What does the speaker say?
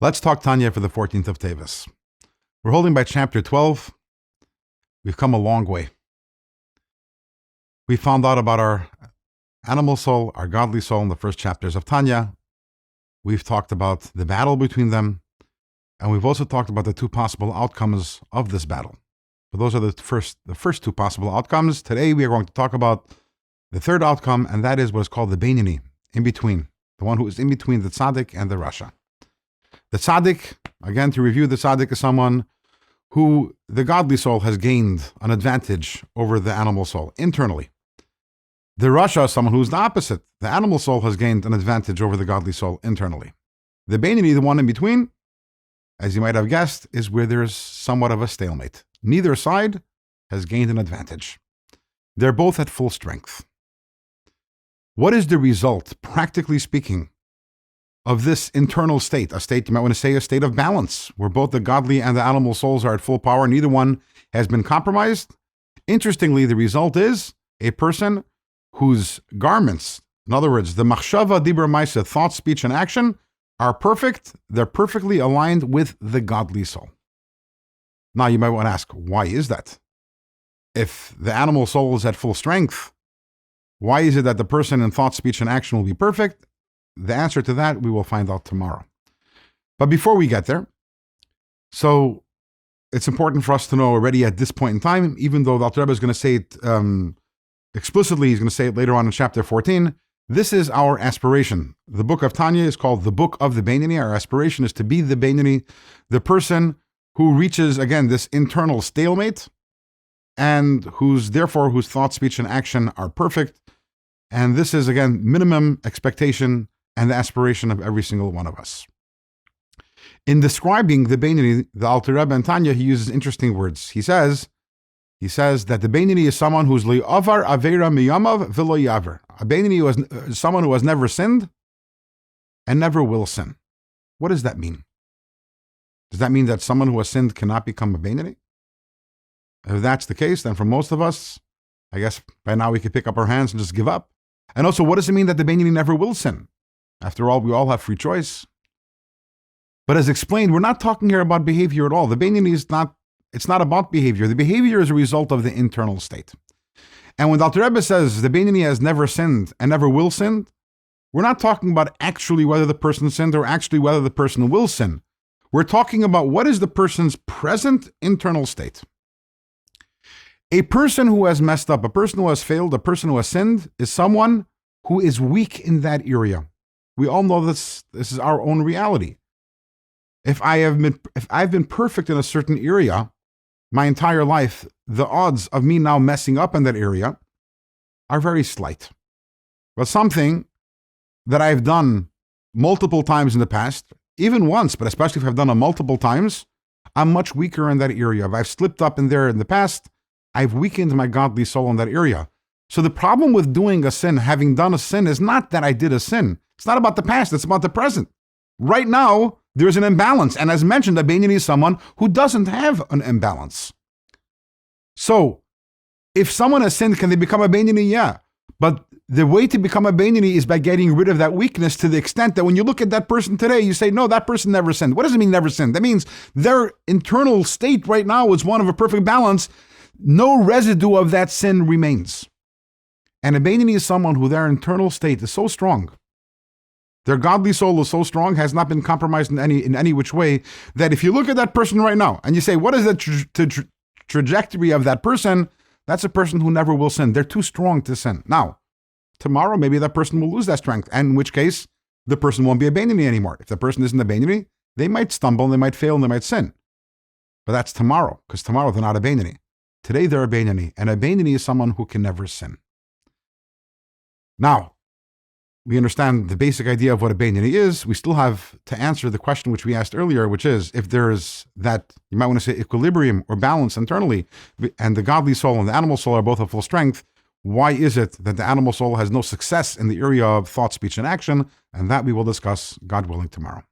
Let's talk Tanya for the 14th of Teves. We're holding by chapter 12. We've come a long way. We found out about our animal soul, our godly soul in the first chapters of Tanya. We've talked about the battle between them, and we've also talked about the two possible outcomes of this battle. So those are the first two possible outcomes. Today we are going to talk about the third outcome, and that is what is called the Vanity, in between, the one who is in between the tzaddik and the rasha. The tzaddik, again to review, the tzaddik is someone who the godly soul has gained an advantage over the animal soul internally. The rasha is someone who's the opposite. The animal soul has gained an advantage over the godly soul internally. The Vanity, the one in between, as you might have guessed, is where there's somewhat of a stalemate. Neither side has gained an advantage. They're both at full strength. What is the result, practically speaking, of this internal state? A state, you might want to say, a state of balance, where both the godly and the animal souls are at full power. Neither one has been compromised. Interestingly, the result is a person whose garments, in other words, the machshava, dibur, maisa, thought, speech, and action, are perfect. They're perfectly aligned with the godly soul. Now, you might want to ask, why is that? If the animal soul is at full strength, why is it that the person in thought, speech, and action will be perfect? The answer to that we will find out tomorrow. But before we get there, so it's important for us to know already at this point in time, even though the Alter Rebbe is going to say it explicitly, he's going to say it later on in chapter 14, this is our aspiration. The book of Tanya is called the book of the Vanity. Our aspiration is to be the Vanity, the person who reaches, again, this internal stalemate, and whose thought, speech, and action are perfect. And this is, again, minimum expectation and the aspiration of every single one of us. In describing the Vanity, the Alter Rebbe and Tanya, he uses interesting words. He says that the Vanity is someone who's li'avar avera miyamav v'lo yaver. A Vanity is someone who has never sinned and never will sin. What does that mean? Does that mean that someone who has sinned cannot become a Vanity? If that's the case, then for most of us, I guess by now we could pick up our hands and just give up. And also, what does it mean that the Vanity never will sin? After all, we all have free choice. But as explained, we're not talking here about behavior at all. The Vanity is not, it's not about behavior. The behavior is a result of the internal state. And when the Alter Rebbe says the Vanity has never sinned and never will sin, we're not talking about actually whether the person sinned or actually whether the person will sin. We're talking about what is the person's present internal state. A person who has messed up, a person who has failed, a person who has sinned is someone who is weak in that area. We all know this is our own reality. If I've been perfect in a certain area my entire life, the odds of me now messing up in that area are very slight. But something that I've done multiple times in the past, even once, but especially if I've done it multiple times, I'm much weaker in that area. If I've slipped up in there in the past, I've weakened my godly soul in that area. So the problem with doing a sin, having done a sin, is not that I did a sin. It's not about the past, it's about the present. Right now, there's an imbalance. And as mentioned, a Vanity is someone who doesn't have an imbalance. So, if someone has sinned, can they become a Vanity? Yeah. But the way to become a Vanity is by getting rid of that weakness to the extent that when you look at that person today, you say, no, that person never sinned. What does it mean never sinned? That means their internal state right now is one of a perfect balance. No residue of that sin remains. And a Vanity is someone who their internal state is so strong, their godly soul is so strong, has not been compromised in any which way, that if you look at that person right now and you say, what is the trajectory of that person? That's a person who never will sin. They're too strong to sin. Now, tomorrow, maybe that person will lose that strength, and in which case, the person won't be a Vanity anymore. If the person isn't a Vanity, they might stumble, they might fail, and they might sin. But that's tomorrow, because tomorrow they're not a Vanity. Today they're a Vanity, and a Vanity is someone who can never sin. Now, we understand the basic idea of what a Vanity is. We still have to answer the question which we asked earlier, which is, if there is that, you might want to say, equilibrium or balance internally, and the godly soul and the animal soul are both at full strength, why is it that the animal soul has no success in the area of thought, speech, and action? And that we will discuss, God willing, tomorrow.